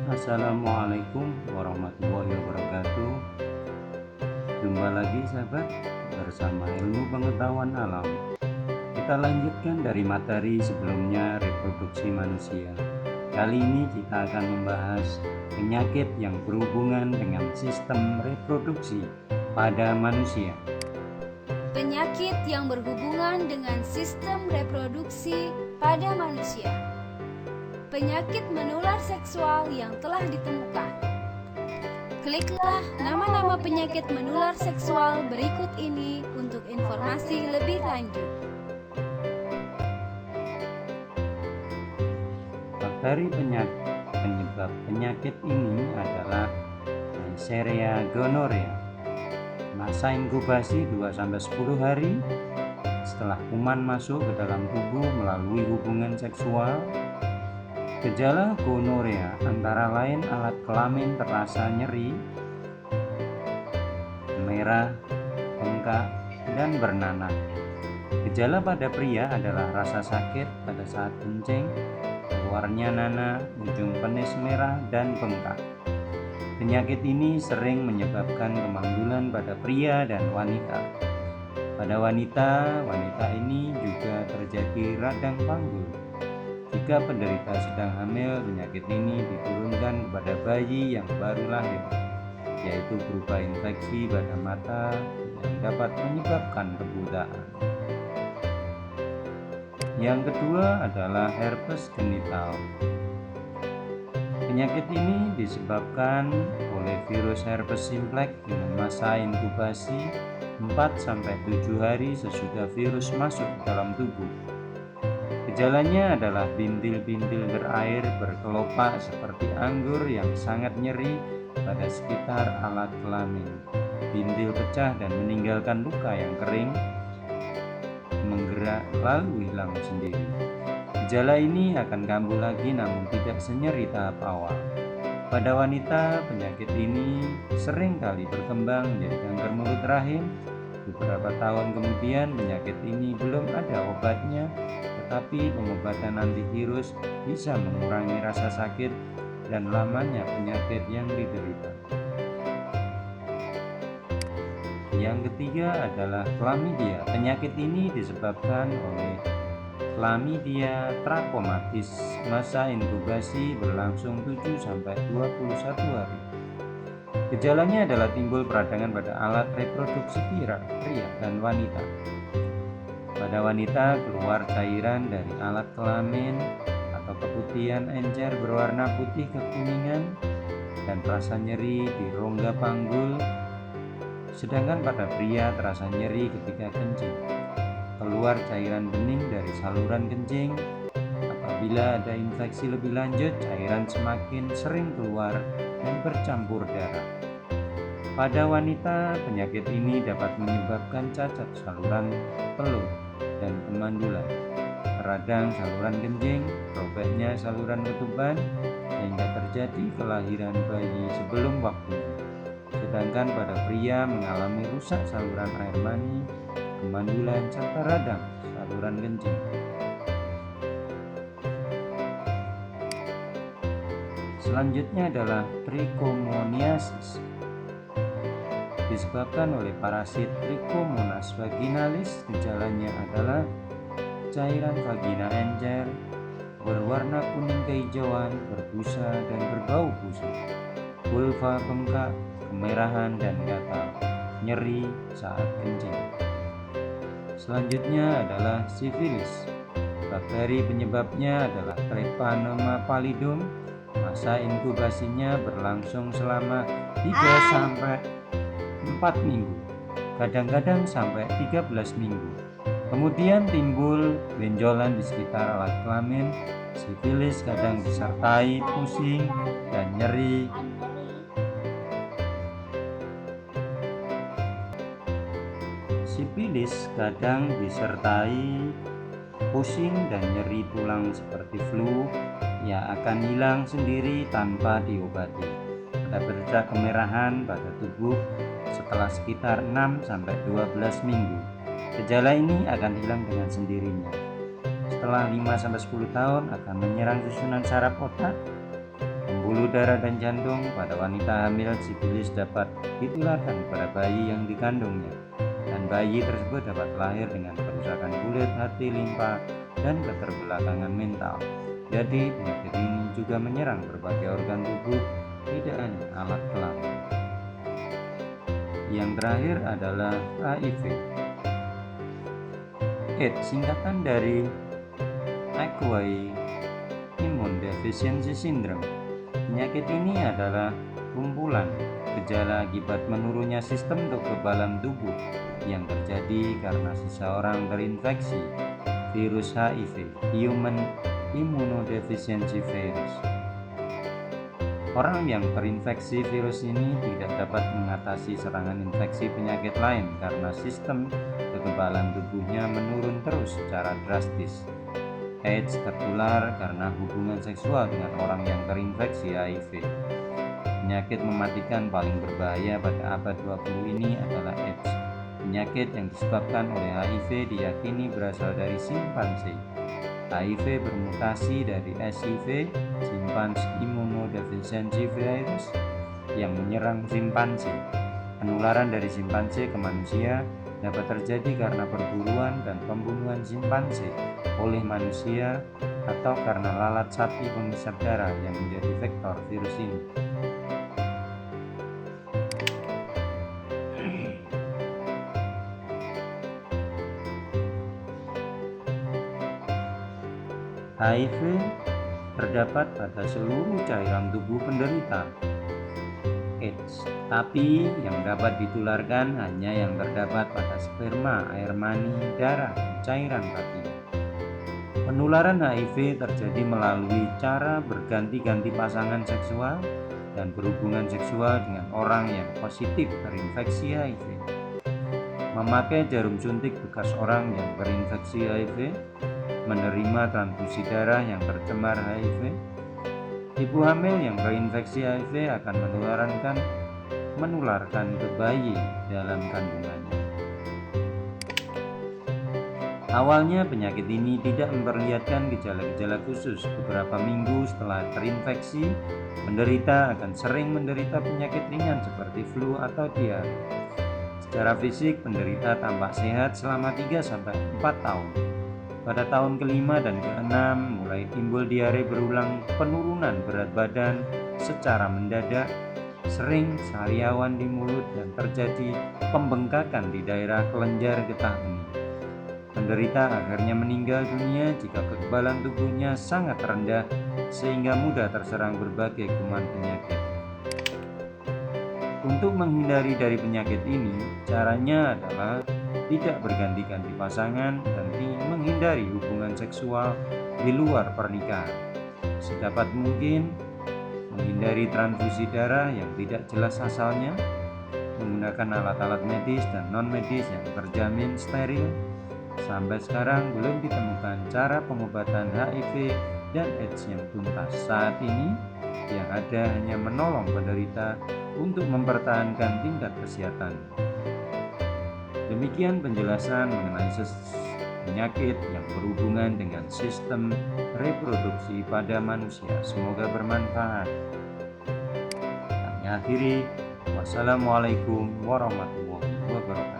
Assalamualaikum warahmatullahi wabarakatuh. Jumpa lagi sahabat bersama ilmu pengetahuan alam. Kita lanjutkan dari materi sebelumnya, reproduksi manusia. Kali ini kita akan membahas penyakit yang berhubungan dengan sistem reproduksi pada manusia. Penyakit yang berhubungan dengan sistem reproduksi pada manusia. Penyakit menular seksual yang telah ditemukan. Kliklah nama-nama penyakit menular seksual berikut ini untuk informasi lebih lanjut. Bakteri penyebab penyakit ini adalah Neisseria gonorrhea. Masa inkubasi 2-10 hari setelah kuman masuk ke dalam tubuh melalui hubungan seksual. Gejala gonorrhea antara lain alat kelamin terasa nyeri, merah, bengkak, dan bernanah. Gejala pada pria adalah rasa sakit pada saat kencing, keluarnya nanah, ujung penis merah, dan bengkak. Penyakit ini sering menyebabkan kemandulan pada pria dan wanita. Pada wanita ini juga terjadi radang panggul. Jika penderita sedang hamil, penyakit ini diturunkan kepada bayi yang baru lahir, yaitu berupa infeksi pada mata yang dapat menyebabkan kebutaan. Yang kedua adalah herpes genital. Penyakit ini disebabkan oleh virus herpes simplex dengan masa inkubasi 4-7 hari sesudah virus masuk dalam tubuh. Gejalanya adalah bintil-bintil berair berkelopak seperti anggur yang sangat nyeri pada sekitar alat kelamin. Bintil pecah dan meninggalkan luka yang kering, menggerak lalu hilang sendiri. Gejala ini akan kambuh lagi namun tidak senyeri tahap awal. Pada wanita, penyakit ini sering kali berkembang menjadi kanker mulut rahim. Beberapa tahun kemudian penyakit ini belum ada obatnya, tetapi pengobatan antivirus bisa mengurangi rasa sakit dan lamanya penyakit yang diderita. Yang ketiga adalah chlamydia. Penyakit ini disebabkan oleh Chlamydia trachomatis. Masa inkubasi berlangsung 7-21 hari. Gejalanya adalah timbul peradangan pada alat reproduksi pria dan wanita. Pada wanita keluar cairan dari alat kelamin atau keputihan encer berwarna putih kekuningan dan rasa nyeri di rongga panggul. Sedangkan pada pria terasa nyeri ketika kencing. Keluar cairan bening dari saluran kencing. Apabila ada infeksi lebih lanjut, cairan semakin sering keluar dan bercampur darah. Pada wanita, penyakit ini dapat menyebabkan cacat saluran telur dan kemandulan, radang saluran kencing, robeknya saluran ketuban, sehingga terjadi kelahiran bayi sebelum waktunya. Sedangkan pada pria mengalami rusak saluran air mani, kemandulan, serta radang saluran kencing. Selanjutnya adalah trichomoniasis. Disebabkan oleh parasit Trichomonas vaginalis. Gejalanya adalah cairan vagina encer berwarna kuning kehijauan, berbusa dan berbau busuk, vulva bengkak, kemerahan dan gatal, nyeri saat kencing. Selanjutnya adalah sifilis. Bakteri penyebabnya adalah Treponema pallidum. Masa inkubasinya berlangsung selama 3-4 minggu, kadang-kadang sampai 13 minggu. Kemudian timbul benjolan di sekitar alat kelamin. Sifilis kadang disertai pusing dan nyeri. Sifilis kadang disertai pusing dan nyeri tulang seperti flu yang akan hilang sendiri tanpa diobati. Ada bercak kemerahan pada tubuh setelah sekitar 6-12 minggu. Gejala ini akan hilang dengan sendirinya. Setelah 5-10 tahun akan menyerang susunan saraf otak, pembuluh darah dan jantung pada wanita hamil, sifilis dapat ditularkan pada bayi yang dikandungnya, dan bayi tersebut dapat lahir dengan kerusakan kulit, hati, limpa, dan keterbelakangan mental. Jadi penyakit ini juga menyerang berbagai organ tubuh, tidak hanya alat kelamin. Yang terakhir adalah HIV. AIDS singkatan dari Acquired Immune Deficiency Syndrome. Penyakit ini adalah kumpulan gejala akibat menurunnya sistem kekebalan tubuh yang terjadi karena seseorang terinfeksi virus HIV, Human Immunodeficiency Virus. Orang yang terinfeksi virus ini tidak dapat mengatasi serangan infeksi penyakit lain karena sistem kekebalan tubuhnya menurun terus secara drastis. AIDS tertular karena hubungan seksual dengan orang yang terinfeksi HIV. Penyakit mematikan paling berbahaya pada abad 20 ini adalah AIDS. Penyakit yang disebabkan oleh HIV diyakini berasal dari simpanse. HIV bermutasi dari SIV, Chimpanzee Immunodeficiency Virus, yang menyerang simpanse. Penularan dari simpanse ke manusia dapat terjadi karena perburuan dan pembunuhan simpanse oleh manusia atau karena lalat sapi pengisap darah yang menjadi vektor virus ini. HIV terdapat pada seluruh cairan tubuh penderita AIDS, tapi yang dapat ditularkan hanya yang terdapat pada sperma, air mani, darah, dan cairan batin. Penularan HIV terjadi melalui cara berganti-ganti pasangan seksual dan berhubungan seksual dengan orang yang positif terinfeksi HIV. Memakai jarum suntik bekas orang yang terinfeksi HIV, menerima transfusi darah yang tercemar HIV. Ibu hamil yang terinfeksi HIV akan menularkan ke bayi dalam kandungannya. Awalnya penyakit ini tidak memperlihatkan gejala-gejala khusus. Beberapa minggu setelah terinfeksi, penderita akan sering menderita penyakit ringan seperti flu atau diare. Secara fisik, penderita tampak sehat selama 3-4 tahun. Pada tahun ke-5 dan ke-6 mulai timbul diare berulang, penurunan berat badan secara mendadak, sering sariawan di mulut, dan terjadi pembengkakan di daerah kelenjar getah bening. Penderita akhirnya meninggal dunia jika kekebalan tubuhnya sangat rendah sehingga mudah terserang berbagai kuman penyakit. Untuk menghindari dari penyakit ini, caranya adalah tidak berganti-ganti pasangan dan menghindari hubungan seksual di luar pernikahan. Sedapat mungkin, menghindari transfusi darah yang tidak jelas asalnya, menggunakan alat-alat medis dan non-medis yang terjamin steril. Sampai sekarang belum ditemukan cara pengobatan HIV dan AIDS yang tuntas. Saat ini, yang ada hanya menolong penderita untuk mempertahankan tingkat kesehatan. Demikian penjelasan mengenai penyakit yang berhubungan dengan sistem reproduksi pada manusia. Semoga bermanfaat. Kami akhiri. Wassalamualaikum warahmatullahi wabarakatuh.